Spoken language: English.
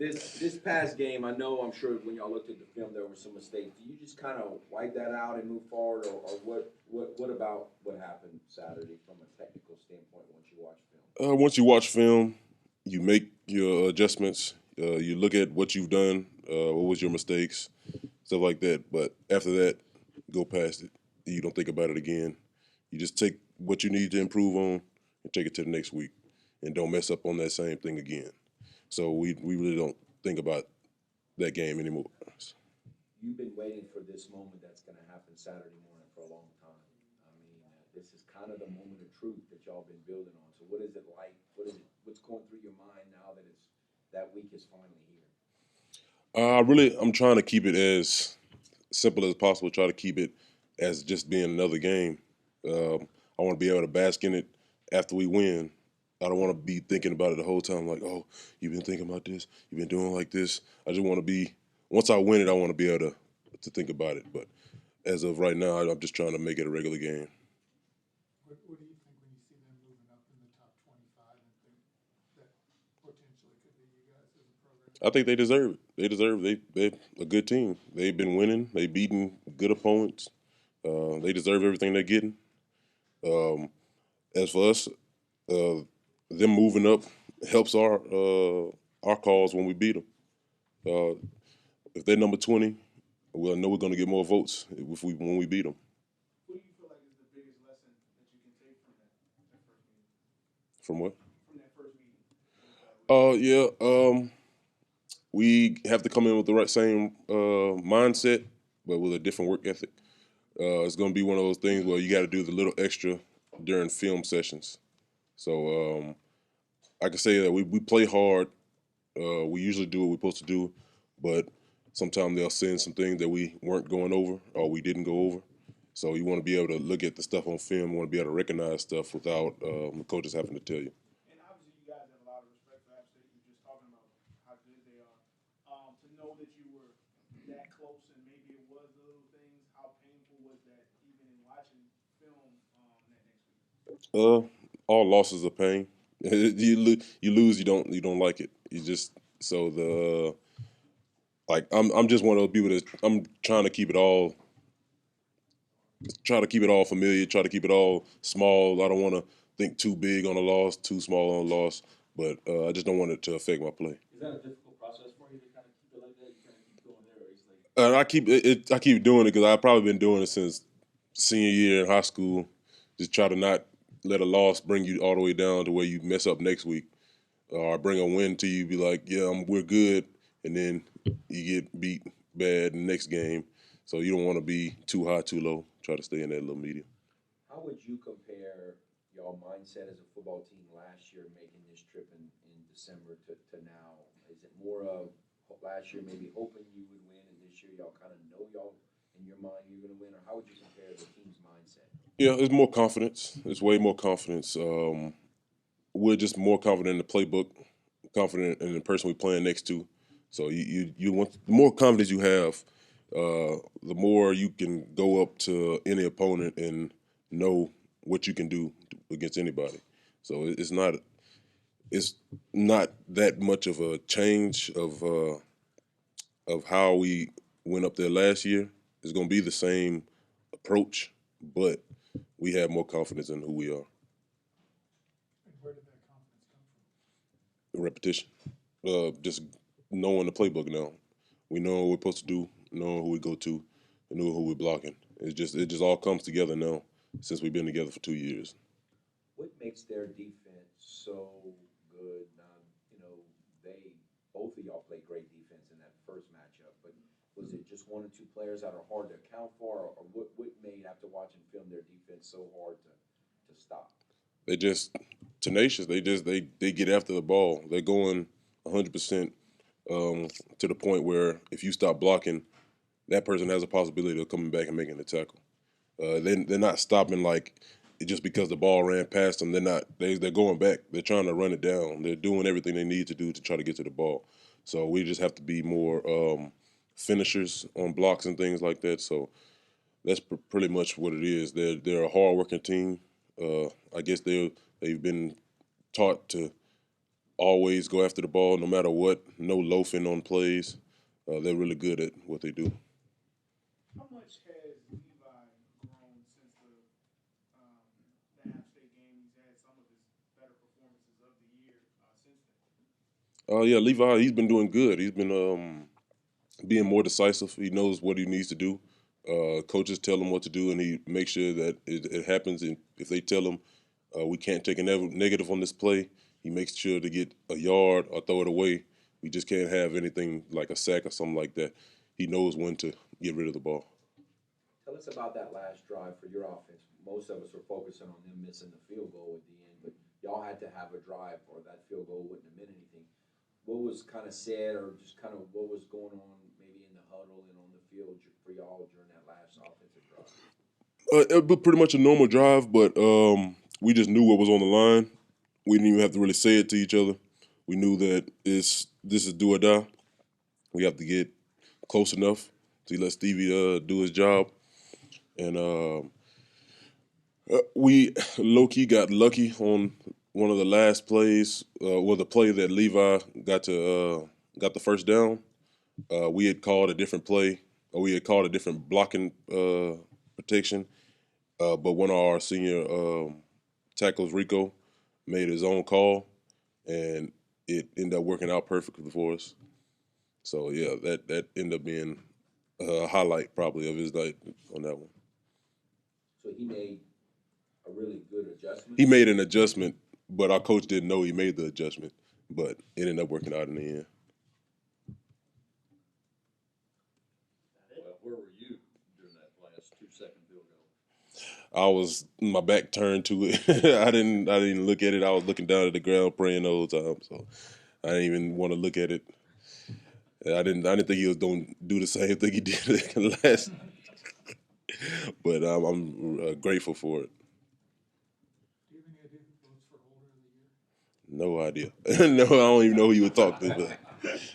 This past game, I know, I'm sure when y'all looked at the film, there were some mistakes. Do you just kind of wipe that out and move forward, or what about what happened Saturday from a technical standpoint once you watch film? Once you watch film, you make your adjustments. You look at what you've done, what was your mistakes, stuff like that. But after that, go past it. You don't think about it again. You just take what you need to improve on and take it to the next week, and don't mess up on that same thing again. So we really don't think about that game anymore. You've been waiting for this moment that's going to happen Saturday morning for a long time. I mean, this is kind of the moment of truth that y'all been building on. So what is it like? What's going through your mind now that that week is finally here? I'm trying to keep it as simple as possible. Try to keep it as just being another game. I want to be able to bask in it after we win. I don't want to be thinking about it the whole time, like, oh, you've been thinking about this, you've been doing like this. I just want to be, once I win it, I want to be able to think about it. But as of right now, I'm just trying to make it a regular game. What do you think when you see them moving up in the top 25 and think that potentially could be you guys as a program? I think they deserve it. They deserve it. They're a good team. They've been winning. They've beaten good opponents. They deserve everything they're getting. As for us, them moving up helps our cause when we beat them. If they're number 20, we'll know we're going to get more votes when we beat them. What do you feel like is the biggest lesson that you can take from that first meeting? From what? From that first meeting? Yeah. We have to come in with the same mindset, but with a different work ethic. It's going to be one of those things where you got to do the little extra during film sessions. So I can say that we play hard. We usually do what we're supposed to do, but sometimes they'll send some things that we weren't going over or we didn't go over. So you want to be able to look at the stuff on film. You want to be able to recognize stuff without the coaches having to tell you. And obviously, you guys have a lot of respect for App State. You're just talking about how good they are. To know that you were that close and maybe it was the little things, how painful was that even in watching film that next week? All losses are pain. You lose, you don't like it. You just so the like I'm just one of those people that I'm trying to keep it all. Try to keep it all familiar. Try to keep it all small. I don't want to think too big on a loss, too small on a loss. But I just don't want it to affect my play. Is that a difficult process for you to kind of keep it like that? You kind of keep going there, or it's like I keep doing it because I've probably been doing it since senior year in high school. Just try to not let a loss bring you all the way down to where you mess up next week, or bring a win to you. Be like, yeah, we're good, and then you get beat bad in the next game. So you don't want to be too high, too low. Try to stay in that little medium. how would you compare your mindset as a football team last year making this trip in December to now? Is it more of last year maybe hoping you would win, and this year y'all kind of know y'all in your mind you're going to win, or how would you compare the team's mindset? Yeah, it's more confidence. It's way more confidence. We're just more confident in the playbook, confident in the person we're playing next to. So you want the more confidence you have, the more you can go up to any opponent and know what you can do against anybody. So it's not that much of a change of how we went up there last year. It's going to be the same approach, but we have more confidence in who we are. And where did that confidence come from? Repetition, just knowing the playbook now. We know what we're supposed to do, knowing who we go to, and knowing who we're blocking. It just all comes together now since we've been together for 2 years. What makes their defense so good? Both of y'all played great defense in that first matchup, but was it just one or two players that are hard to account for, or what made, after watching film, their defense so hard to stop? They just tenacious. They get after the ball. They're going 100% to the point where if you stop blocking, that person has a possibility of coming back and making the tackle. They're not stopping like just because the ball ran past them. They're going back. They're trying to run it down. They're doing everything they need to do to try to get to the ball. So we just have to be more finishers on blocks and things like that. So that's pretty much what it is. They're a hard-working team. I guess they've been taught to always go after the ball no matter what. No loafing on plays. They're really good at what they do. How much has Levi grown since the App State game? He's had some of his better performances of the year since then. Yeah, Levi, he's been doing good. He's been being more decisive. He knows what he needs to do. Coaches tell him what to do, and he makes sure that it happens. And if they tell him we can't take a negative on this play, he makes sure to get a yard or throw it away. We just can't have anything like a sack or something like that. He knows when to get rid of the ball. Tell us about that last drive for your offense. Most of us were focusing on them missing the field goal at the end, but y'all had to have a drive or that field goal wouldn't have meant anything. What was kind of said or just kind of what was going on maybe in the huddle and on the field for y'all during that last offensive drive? It was pretty much a normal drive, but we just knew what was on the line. We didn't even have to really say it to each other. We knew that this is do or die. We have to get close enough to let Stevie do his job. And we low-key got lucky on one of the last plays, the play that Levi got the first down. We had called a different play, or we had called a different blocking protection, but one of our senior tackles, Rico, made his own call, and it ended up working out perfectly for us. So yeah, that ended up being a highlight probably of his night on that one. So he made a really good adjustment? He made an adjustment, but our coach didn't know he made the adjustment, but it ended up working out in the end. Well, where were you during that last 2-second field goal? I was my back turned to it. I didn't look at it. I was looking down at the ground praying the whole time. So I didn't even want to look at it. I didn't think he was going to do the same thing he did last. But I'm grateful for it. Do you have any idea who votes for Holder of the Year? No idea. No, I don't even know who you would talk to. But